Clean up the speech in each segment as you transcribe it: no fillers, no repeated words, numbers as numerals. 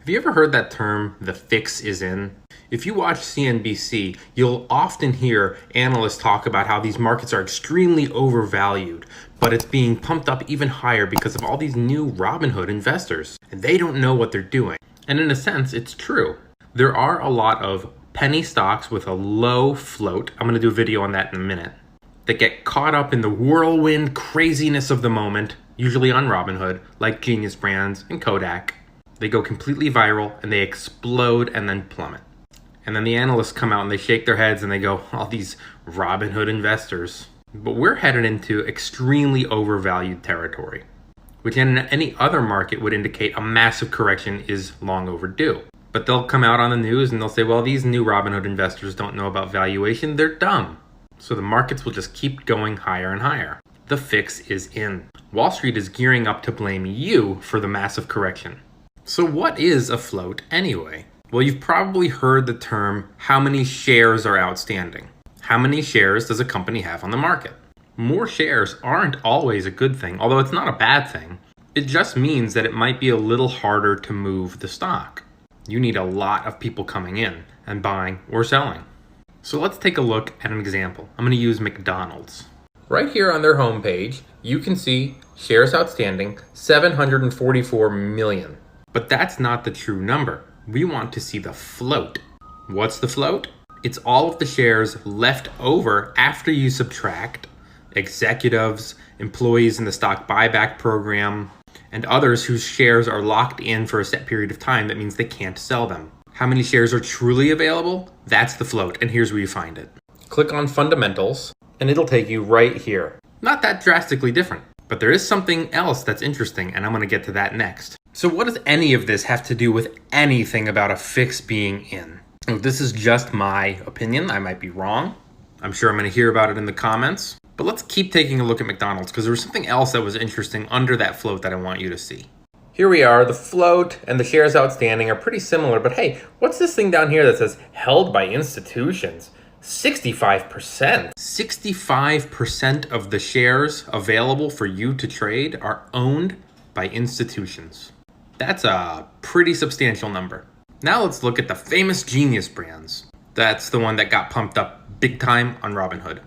Have you ever heard that term, the fix is in? If you watch CNBC, you'll often hear analysts talk about how these markets are extremely overvalued, but it's being pumped up even higher because of all these new Robinhood investors, and they don't know what they're doing. And in a sense, it's true. There are a lot of penny stocks with a low float, I'm going to do a video on that in a minute, that get caught up in the whirlwind craziness of the moment, usually on Robinhood, like Genius Brands and Kodak. They go completely viral and they explode and then plummet. And then the analysts come out and they shake their heads and they go, all these Robinhood investors. But we're headed into extremely overvalued territory, which in any other market would indicate a massive correction is long overdue. But they'll come out on the news and they'll say, well, these new Robinhood investors don't know about valuation, they're dumb. So the markets will just keep going higher and higher. The fix is in. Wall Street is gearing up to blame you for the massive correction. So what is a float anyway? Well, you've probably heard the term, how many shares are outstanding? How many shares does a company have on the market? More shares aren't always a good thing, although it's not a bad thing. It just means that it might be a little harder to move the stock. You need a lot of people coming in and buying or selling. So let's take a look at an example. I'm going to use McDonald's. Right here on their homepage, you can see shares outstanding, 744 million. But that's not the true number. We want to see the float. What's the float? It's all of the shares left over after you subtract executives, employees in the stock buyback program, and others whose shares are locked in for a set period of time. That means they can't sell them. How many shares are truly available? That's the float, and here's where you find it. Click on fundamentals, and it'll take you right here. Not that drastically different, but there is something else that's interesting, and I'm going to get to that next. So what does any of this have to do with anything about a fix being in? This is just my opinion. I might be wrong. I'm sure I'm going to hear about it in the comments. But let's keep taking a look at McDonald's because there was something else that was interesting under that float that I want you to see. Here we are. The float and the shares outstanding are pretty similar. But hey, what's this thing down here that says held by institutions? 65%. 65% of the shares available for you to trade are owned by institutions. That's a pretty substantial number. Now let's look at the famous Genius Brands. That's the one that got pumped up big time on Robinhood.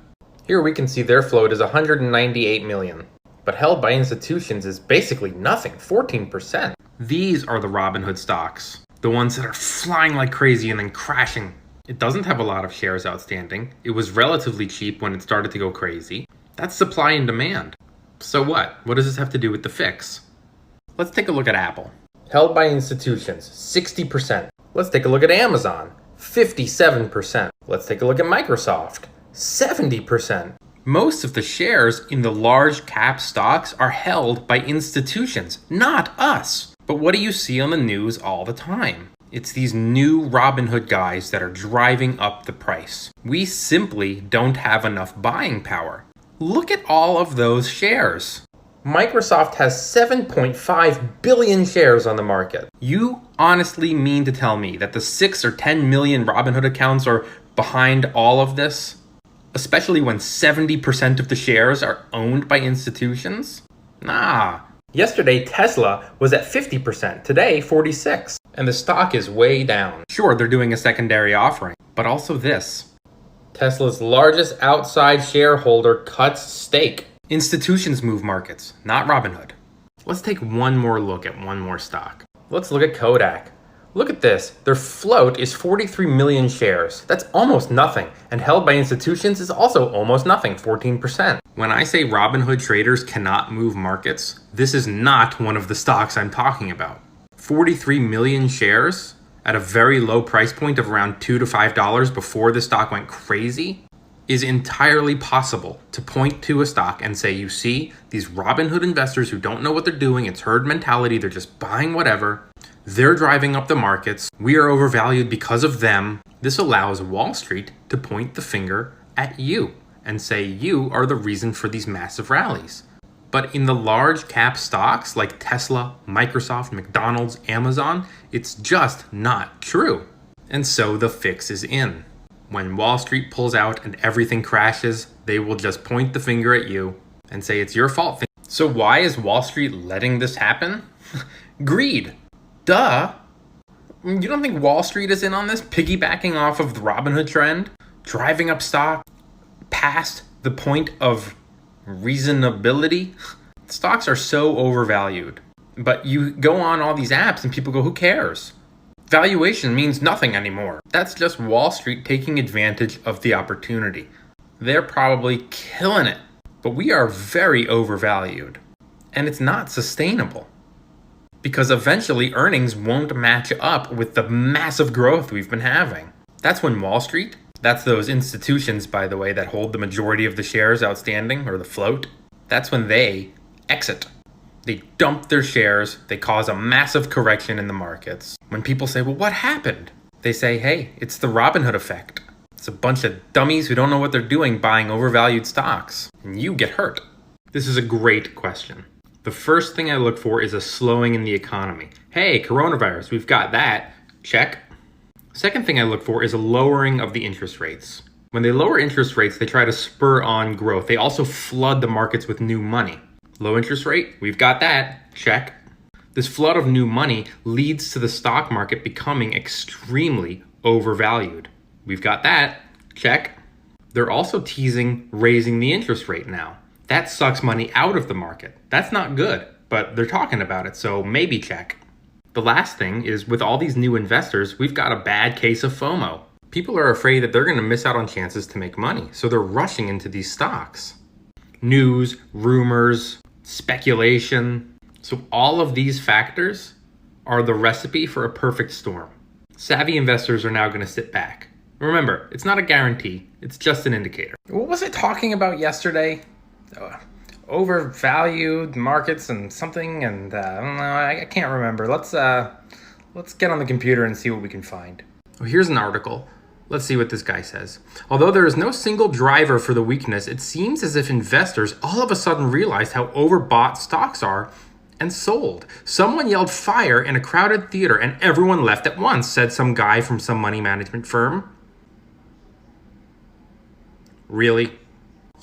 Here we can see their float is 198 million, but held by institutions is basically nothing, 14%. These are the Robinhood stocks, the ones that are flying like crazy and then crashing. It doesn't have a lot of shares outstanding. It was relatively cheap when it started to go crazy. That's supply and demand. So what? What does this have to do with the fix? Let's take a look at Apple. Held by institutions, 60%. Let's take a look at Amazon, 57%. Let's take a look at Microsoft, 70%. Most of the shares in the large cap stocks are held by institutions, not us. But what do you see on the news all the time? It's these new Robinhood guys that are driving up the price. We simply don't have enough buying power. Look at all of those shares. Microsoft has 7.5 billion shares on the market. You honestly mean to tell me that the 6 or 10 million Robinhood accounts are behind all of this? Especially when 70% of the shares are owned by institutions? Nah. Yesterday, Tesla was at 50%. Today, 46%. And the stock is way down. Sure, they're doing a secondary offering, but also this. Tesla's largest outside shareholder cuts stake. Institutions move markets, not Robinhood. Let's take one more look at one more stock. Let's look at Kodak. Look at this. Their float is 43 million shares. That's almost nothing. And held by institutions is also almost nothing, 14%. When I say Robinhood traders cannot move markets, this is not one of the stocks I'm talking about. 43 million shares at a very low price point of around $2 to $5 before the stock went crazy is entirely possible to point to a stock and say, you see, these Robinhood investors who don't know what they're doing, it's herd mentality, they're just buying whatever, they're driving up the markets, we are overvalued because of them. This allows Wall Street to point the finger at you and say you are the reason for these massive rallies. But in the large cap stocks like Tesla, Microsoft, McDonald's, Amazon, it's just not true. And so the fix is in. When Wall Street pulls out and everything crashes, they will just point the finger at you and say it's your fault. So why is Wall Street letting this happen? Greed. Duh. You don't think Wall Street is in on this, piggybacking off of the Robinhood trend, driving up stock past the point of reasonability? Stocks are so overvalued. But you go on all these apps and people go, who cares? Valuation means nothing anymore. That's just Wall Street taking advantage of the opportunity. They're probably killing it. But we are very overvalued. And it's not sustainable. Because eventually earnings won't match up with the massive growth we've been having. That's when Wall Street, that's those institutions, by the way, that hold the majority of the shares outstanding, or the float, that's when they exit. They dump their shares, they cause a massive correction in the markets. When people say, well, what happened? They say, hey, it's the Robinhood effect. It's a bunch of dummies who don't know what they're doing buying overvalued stocks, and you get hurt. This is a great question. The first thing I look for is a slowing in the economy. Hey, coronavirus, we've got that. Check. Second thing I look for is a lowering of the interest rates. When they lower interest rates, they try to spur on growth. They also flood the markets with new money. Low interest rate, we've got that. Check. This flood of new money leads to the stock market becoming extremely overvalued. We've got that. Check. They're also teasing raising the interest rate now. That sucks money out of the market. That's not good, but they're talking about it, so maybe check. The last thing is, with all these new investors, we've got a bad case of FOMO. People are afraid that they're going to miss out on chances to make money, so they're rushing into these stocks. News, rumors, speculation. So all of these factors are the recipe for a perfect storm. Savvy investors are now going to sit back. Remember, it's not a guarantee, it's just an indicator. What was I talking about yesterday? Overvalued markets and something, and I don't know, I can't remember. Let's get on the computer and see what we can find. Well, here's an article. Let's see what this guy says. Although there is no single driver for the weakness, it seems as if investors all of a sudden realized how overbought stocks are and sold. Someone yelled fire in a crowded theater and everyone left at once, said some guy from some money management firm. Really?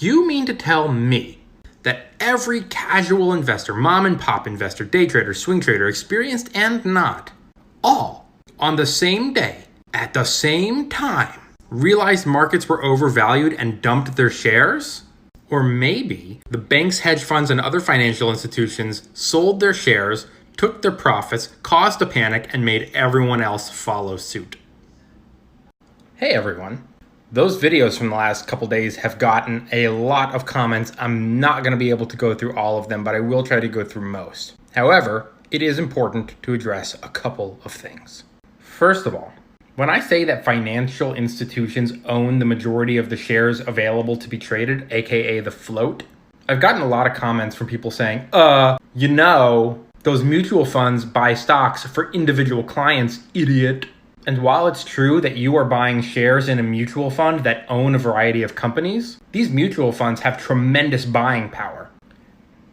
You mean to tell me that every casual investor, mom and pop investor, day trader, swing trader, experienced and not, all on the same day, at the same time, realized markets were overvalued and dumped their shares? Or maybe the banks, hedge funds, and other financial institutions sold their shares, took their profits, caused a panic, and made everyone else follow suit. Hey everyone. Those videos from the last couple days have gotten a lot of comments. I'm not going to be able to go through all of them, but I will try to go through most. However, it is important to address a couple of things. First of all, when I say that financial institutions own the majority of the shares available to be traded, aka the float, I've gotten a lot of comments from people saying, those mutual funds buy stocks for individual clients, idiot. And while it's true that you are buying shares in a mutual fund that own a variety of companies, these mutual funds have tremendous buying power.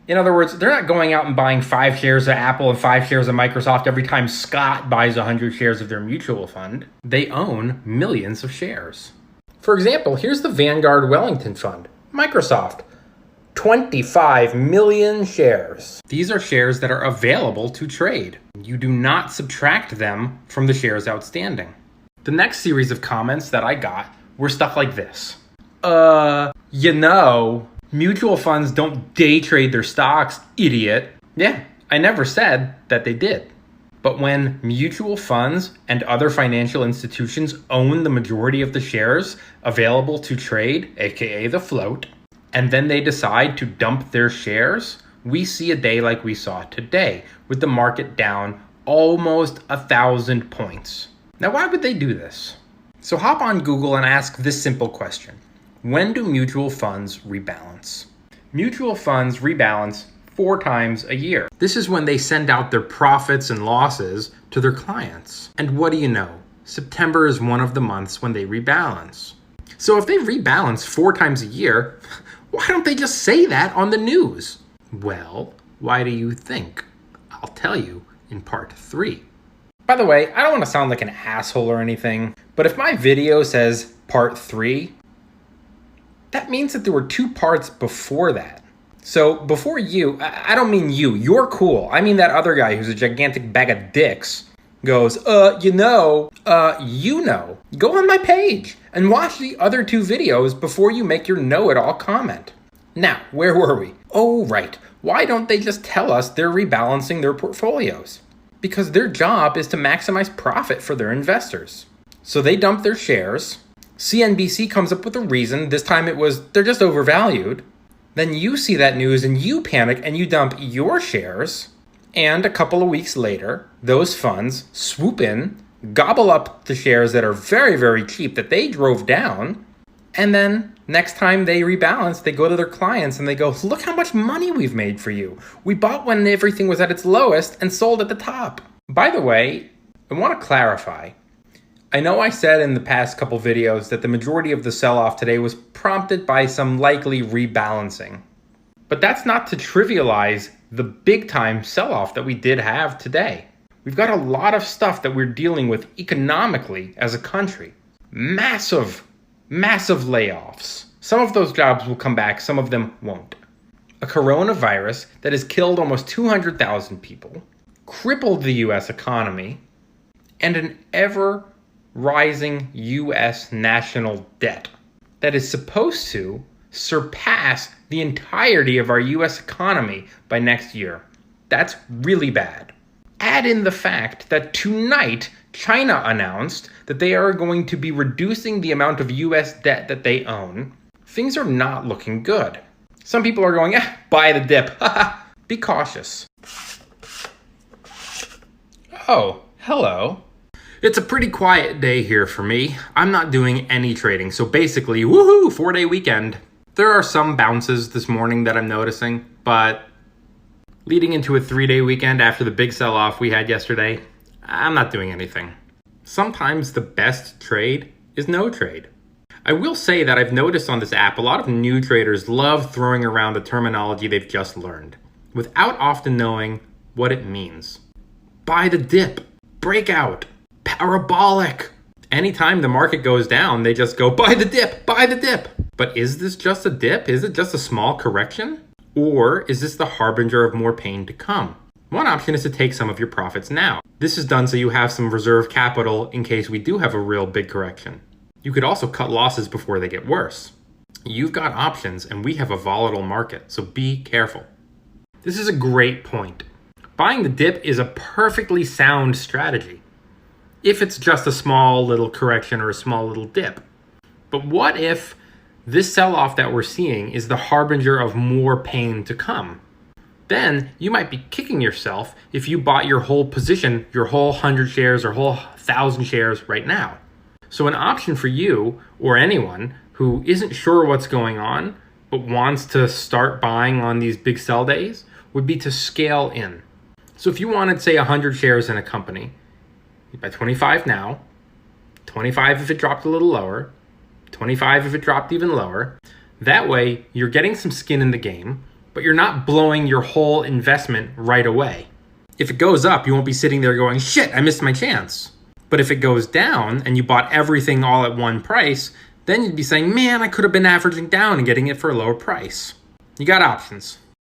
In other words, they're not going out and buying 5 shares of Apple and 5 shares of Microsoft every time Scott buys 100 shares of their mutual fund. They own millions of shares. For example, here's the Vanguard Wellington Fund. Microsoft, 25 million shares. These are shares that are available to trade. You do not subtract them from the shares outstanding. The next series of comments that I got were stuff like this. Mutual funds don't day trade their stocks, idiot. Yeah, I never said that they did. But when mutual funds and other financial institutions own the majority of the shares available to trade, aka the float, and then they decide to dump their shares, we see a day like we saw today, with the market down almost 1,000 points. Now, why would they do this? So hop on Google and ask this simple question. When do mutual funds rebalance? Mutual funds rebalance 4 times a year. This is when they send out their profits and losses to their clients. And what do you know? September is one of the months when they rebalance. So if they rebalance 4 times a year, why don't they just say that on the news? Well, why do you think? I'll tell you in part 3. By the way, I don't want to sound like an asshole or anything, but if my video says part 3, that means that there were 2 parts before that. So before you, I don't mean you, you're cool. I mean that other guy who's a gigantic bag of dicks goes, go on my page and watch the other 2 videos before you make your know-it-all comment. Now, where were we? Oh, right. Why don't they just tell us they're rebalancing their portfolios? Because their job is to maximize profit for their investors. So they dump their shares. CNBC comes up with a reason. This time it was, they're just overvalued. Then you see that news and you panic and you dump your shares. And a couple of weeks later, those funds swoop in, gobble up the shares that are very, very cheap that they drove down. And then next time they rebalance, they go to their clients and they go, look how much money we've made for you. We bought when everything was at its lowest and sold at the top. By the way, I want to clarify. I know I said in the past couple videos that the majority of the sell-off today was prompted by some likely rebalancing. But that's not to trivialize the big-time sell-off that we did have today. We've got a lot of stuff that we're dealing with economically as a country. Massive layoffs. Some of those jobs will come back, some of them won't. A coronavirus that has killed almost 200,000 people, crippled the U.S. economy, and an ever-rising U.S. national debt that is supposed to surpass the entirety of our U.S. economy by next year. That's really bad. Add in the fact that tonight, China announced that they are going to be reducing the amount of U.S. debt that they own. Things are not looking good. Some people are going, buy the dip. Be cautious. Oh, hello. It's a pretty quiet day here for me. I'm not doing any trading, so basically, woohoo, 4-day weekend. There are some bounces this morning that I'm noticing, but leading into a 3-day weekend after the big sell-off we had yesterday, I'm not doing anything. Sometimes the best trade is no trade. I will say that I've noticed on this app a lot of new traders love throwing around the terminology they've just learned without often knowing what it means. Buy the dip, breakout, parabolic. Anytime the market goes down, they just go, buy the dip, buy the dip. But is this just a dip? Is it just a small correction? Or is this the harbinger of more pain to come? One option is to take some of your profits now. This is done so you have some reserve capital in case we do have a real big correction. You could also cut losses before they get worse. You've got options and we have a volatile market, so be careful. This is a great point. Buying the dip is a perfectly sound strategy if it's just a small little correction or a small little dip. But what if this sell-off that we're seeing is the harbinger of more pain to come? Then you might be kicking yourself if you bought your whole position, your whole 100 shares or whole 1,000 shares right now. So an option for you or anyone who isn't sure what's going on but wants to start buying on these big sell days would be to scale in. So if you wanted, say, 100 shares in a company, you buy 25 now, 25 if it dropped a little lower, 25 if it dropped even lower. That way, you're getting some skin in the game, but you're not blowing your whole investment right away. If it goes up, you won't be sitting there going, shit, I missed my chance. But if it goes down and you bought everything all at one price, then you'd be saying, man, I could have been averaging down and getting it for a lower price. You got options.